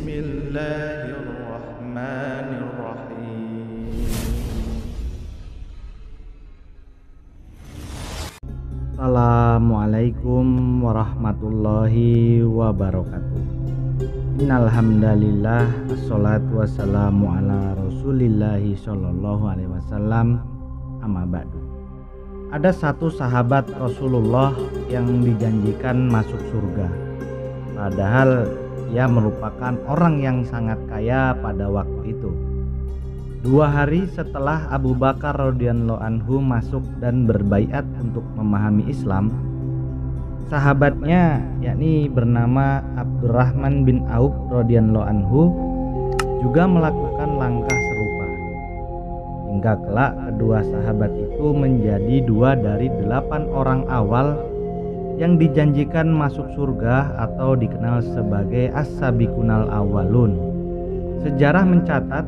Bismillahirrahmanirrahim. Assalamualaikum warahmatullahi wabarakatuh. Innal hamdalillah, assalatu wassalamu ala rasulillahi sallallahu alaihi wasallam, amma ba'du. Ada satu sahabat Rasulullah yang dijanjikan masuk surga, padahal ia merupakan orang yang sangat kaya pada waktu itu. 2 hari setelah Abu Bakar radhiyallahu anhu masuk dan berbaiat untuk memahami Islam, sahabatnya yakni bernama Abdurrahman bin Auf radhiyallahu anhu juga melakukan langkah serupa. Hingga kelak kedua sahabat itu menjadi 2 dari 8 orang awal yang dijanjikan masuk surga atau dikenal sebagai as-sabiqunal awwalun. Sejarah mencatat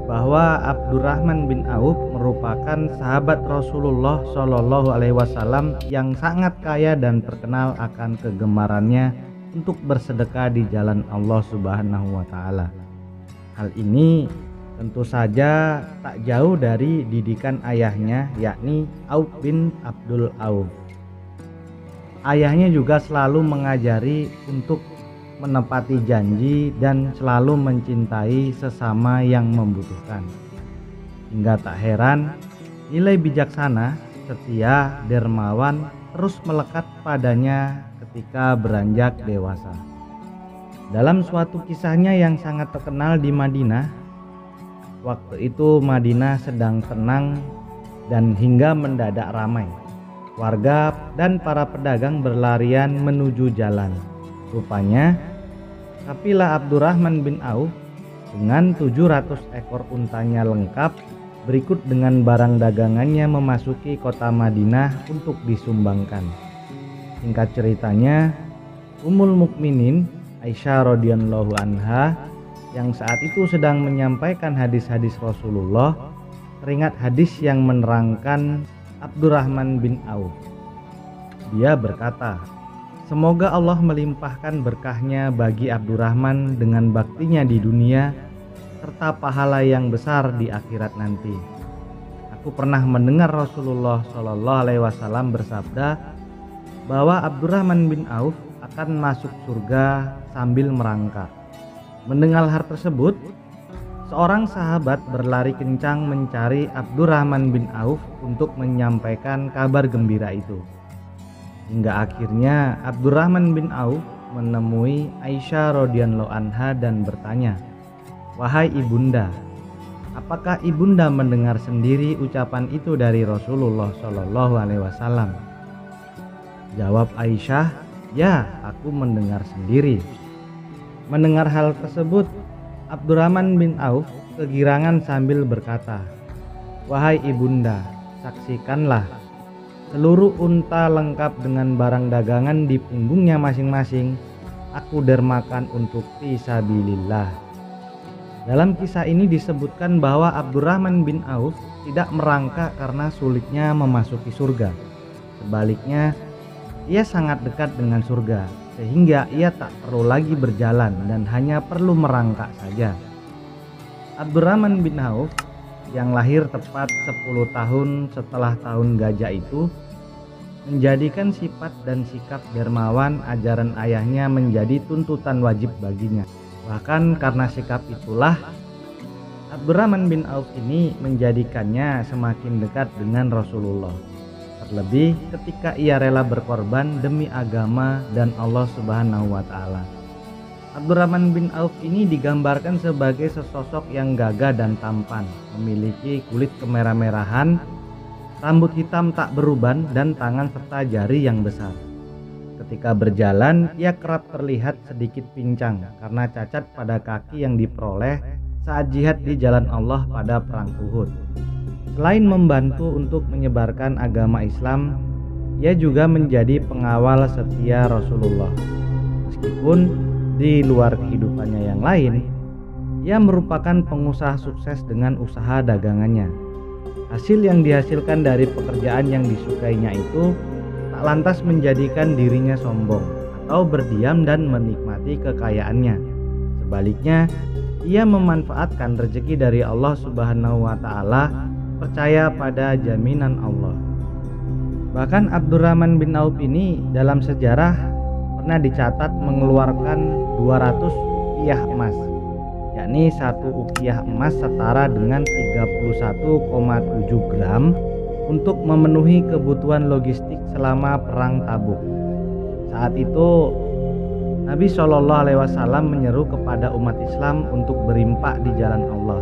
bahwa Abdurrahman bin Auf merupakan sahabat Rasulullah Shallallahu Alaihi Wasallam yang sangat kaya dan terkenal akan kegemarannya untuk bersedekah di jalan Allah Subhanahu Wa Taala. Hal ini tentu saja tak jauh dari didikan ayahnya, yakni Auf bin Abdul Auf. Ayahnya juga selalu mengajari untuk menepati janji dan selalu mencintai sesama yang membutuhkan. Hingga tak heran, nilai bijaksana, setia, dermawan terus melekat padanya ketika beranjak dewasa. Dalam suatu kisahnya yang sangat terkenal di Madinah, waktu itu Madinah sedang tenang dan hingga mendadak ramai. Warga dan para pedagang berlarian menuju jalan. Rupanya kafilah Abdurrahman bin Auf dengan 700 ekor untanya lengkap berikut dengan barang dagangannya memasuki kota Madinah untuk disumbangkan. Singkat ceritanya, Ummul Mukminin Aisyah radhiyallahu anha yang saat itu sedang menyampaikan hadis-hadis Rasulullah teringat hadis yang menerangkan Abdurrahman bin Auf. Dia berkata, semoga Allah melimpahkan berkahnya bagi Abdurrahman dengan baktinya di dunia serta pahala yang besar di akhirat nanti. Aku pernah mendengar Rasulullah Shallallahu Alaihi Wasallam bersabda bahwa Abdurrahman bin Auf akan masuk surga sambil merangkak. Mendengar hal tersebut, seorang sahabat berlari kencang mencari Abdurrahman bin Auf untuk menyampaikan kabar gembira itu. Hingga akhirnya Abdurrahman bin Auf menemui Aisyah radhiyallahu anha dan bertanya, "Wahai ibunda, apakah ibunda mendengar sendiri ucapan itu dari Rasulullah Shallallahu Alaihi Wasallam?" Jawab Aisyah, "Ya, aku mendengar sendiri." Mendengar hal tersebut, Abdurrahman bin Auf kegirangan sambil berkata, "Wahai ibunda, saksikanlah, seluruh unta lengkap dengan barang dagangan di punggungnya masing-masing aku dermakan untuk fisabilillah." Dalam kisah ini disebutkan bahwa Abdurrahman bin Auf tidak merangkak karena sulitnya memasuki surga. Sebaliknya, ia sangat dekat dengan surga, sehingga ia tak perlu lagi berjalan dan hanya perlu merangkak saja. Abdurrahman bin Auf yang lahir tepat 10 tahun setelah tahun gajah itu menjadikan sifat dan sikap dermawan ajaran ayahnya menjadi tuntutan wajib baginya. Bahkan karena sikap itulah Abdurrahman bin Auf ini menjadikannya semakin dekat dengan Rasulullah. Terlebih ketika ia rela berkorban demi agama dan Allah Subhanahu wa Ta'ala. Abdurrahman bin Auf ini digambarkan sebagai sesosok yang gagah dan tampan, memiliki kulit kemerah-merahan, rambut hitam tak beruban, dan tangan serta jari yang besar. Ketika berjalan, ia kerap terlihat sedikit pincang karena cacat pada kaki yang diperoleh saat jihad di jalan Allah pada perang Uhud. Selain membantu untuk menyebarkan agama Islam, ia juga menjadi pengawal setia Rasulullah. Meskipun di luar kehidupannya yang lain, ia merupakan pengusaha sukses dengan usaha dagangannya. Hasil yang dihasilkan dari pekerjaan yang disukainya itu tak lantas menjadikan dirinya sombong atau berdiam dan menikmati kekayaannya. Sebaliknya, ia memanfaatkan rezeki dari Allah Subhanahu wa Ta'ala, percaya pada jaminan Allah. Bahkan Abdurrahman bin Auf ini dalam sejarah pernah dicatat mengeluarkan 200 uqiyah emas, yakni satu uqiyah emas setara dengan 31,7 gram untuk memenuhi kebutuhan logistik selama perang Tabuk. Saat itu Nabi Shallallahu Alaihi Wasallam menyeru kepada umat Islam untuk berimpak di jalan Allah.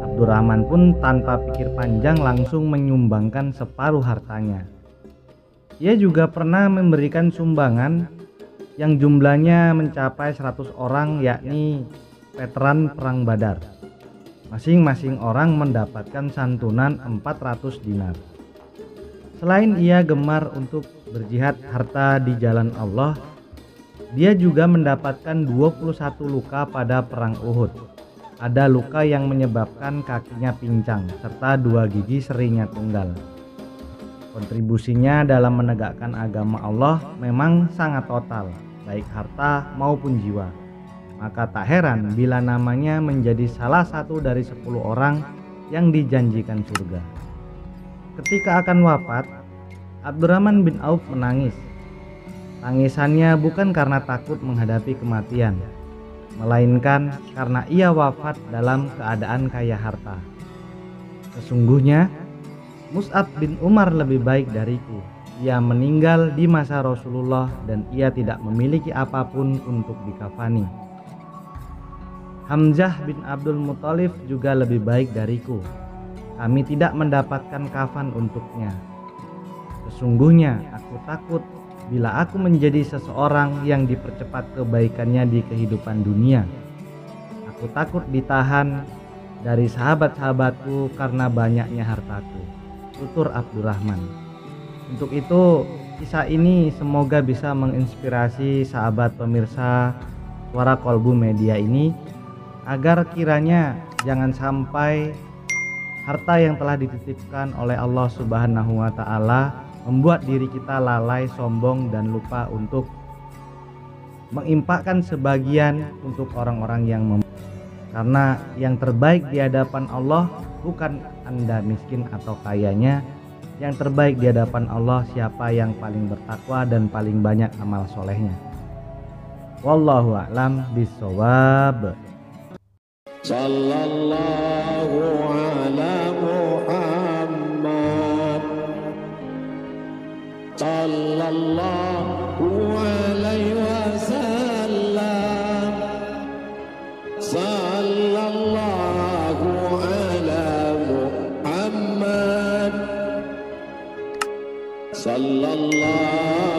Abdurrahman pun tanpa pikir panjang langsung menyumbangkan separuh hartanya. Ia juga pernah memberikan sumbangan yang jumlahnya mencapai 100 orang, yakni veteran perang Badar. Masing-masing orang mendapatkan santunan 400 dinar. Selain ia gemar untuk berjihad harta di jalan Allah, dia juga mendapatkan 21 luka pada perang Uhud. Ada luka yang menyebabkan kakinya pincang serta 2 gigi serinya tunggal. Kontribusinya dalam menegakkan agama Allah memang sangat total, baik harta maupun jiwa. Maka tak heran bila namanya menjadi salah satu dari 10 orang yang dijanjikan surga. Ketika akan wafat, Abdurrahman bin Auf menangis. Tangisannya bukan karena takut menghadapi kematian, melainkan karena ia wafat dalam keadaan kaya harta. Sesungguhnya Mus'ab bin Umar lebih baik dariku. Ia meninggal di masa Rasulullah dan ia tidak memiliki apapun untuk dikafani. Hamzah bin Abdul Muthalib juga lebih baik dariku. Kami tidak mendapatkan kafan untuknya. Sesungguhnya aku takut bila aku menjadi seseorang yang dipercepat kebaikannya di kehidupan dunia. Aku takut ditahan dari sahabat-sahabatku karena banyaknya hartaku, tutur Abdurrahman. Untuk itu, kisah ini semoga bisa menginspirasi sahabat pemirsa Suara Kolbu Media ini, agar kiranya jangan sampai harta yang telah dititipkan oleh Allah Subhanahu wa Ta'ala membuat diri kita lalai, sombong, dan lupa untuk mengimpakkan sebagian untuk orang-orang yang karena yang terbaik di hadapan Allah bukan Anda miskin atau kayanya. Yang terbaik di hadapan Allah siapa yang paling bertakwa dan paling banyak amal solehnya. Wallahu a'lam bishawab. Sallallahu ala Muhammad, sallallahu alaihi wasallam, sallallahu ala Muhammad, sallallahu